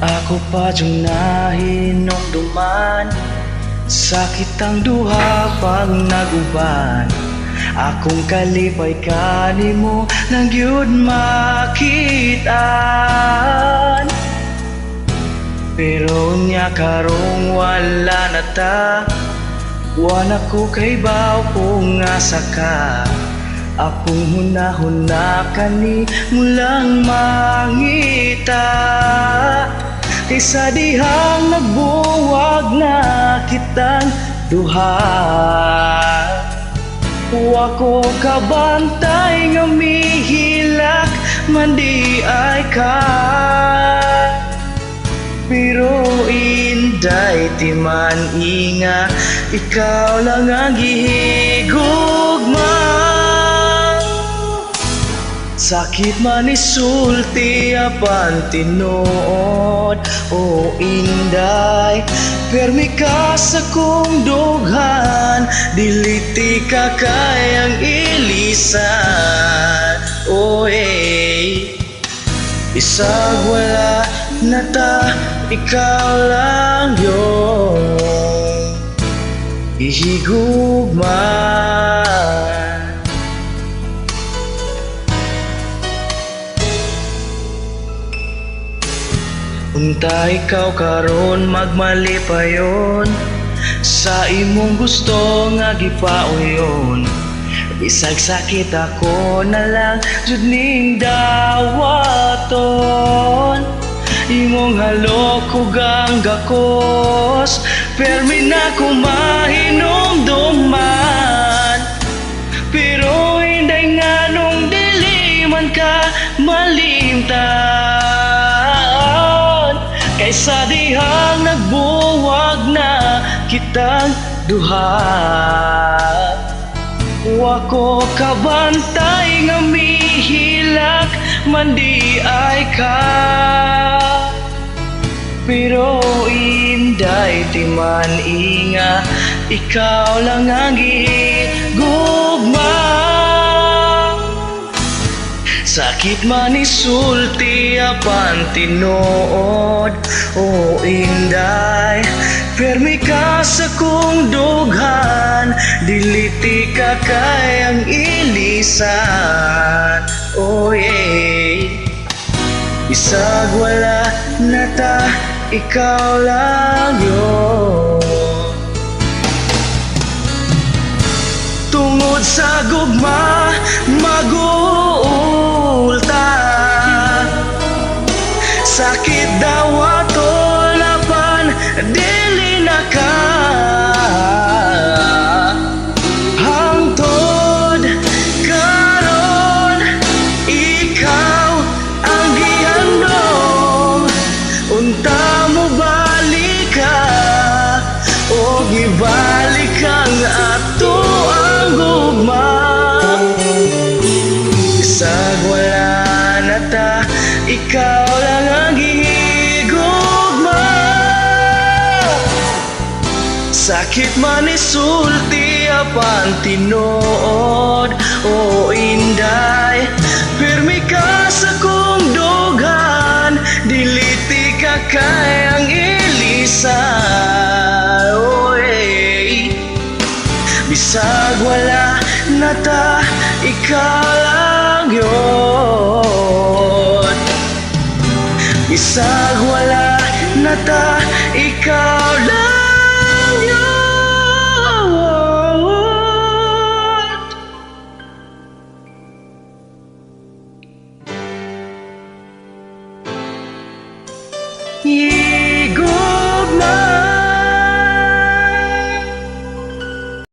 Ako pa diyong nahinumduman, sakit ang duha pag naguban. Akong kalipay kanimo nang gyud makitaan. Pero nya karong wala na ta, wala ko kay baw kung asa ka. Akong hunahuna kani mulang mangita, kaysa dihang nagbuwag na kitang duha. Wa ko kabantay nga mihilak man di ay ka, pero inday ti man inga, ikaw lang ang gihigugma. Sakit man isulti apan tinuod, o inday, permi ka sa kong dughan, diliti ka kayang ilisan. O isag wala na ta, ikaw lang yung ihigugman. Unta ikaw karon magmalipayon sa imong gusto nga gipauyon. Bisag sakit ako na lang jud ning dawaton. Imong halok ug ang gakos, permi na ko mahinumduman. Pero inday nganong dili man ka malimtan, kaysa dihang nagbuwag na kitang duha. Wa ko kabantay nga mihilak man di ay ka, pero inday ti man inga, ikaw lang ang gigugma. Sakit man isulti apan tinuod, o inday, permi ka sa kong dughan, diliti ka kayang ilisan. O bisag wala na ta, ikaw lang yun. Tungod sa gugma mag-uulta, sakit daw atol apan dili na ka. Hangtod karon ikaw ang gihandom, unta mo balik ka o gibalik ang ato ang gugma. Bisag wala na ta, ikaw lang ang gihigugma. Sakit man isulti apan tinuod, o inday, permi ka sa kong dughan, diliti ka kayang ilisan. O bisag wala na ta, ikaw lang yun. Bisag wala na ta, ikaw lang yun.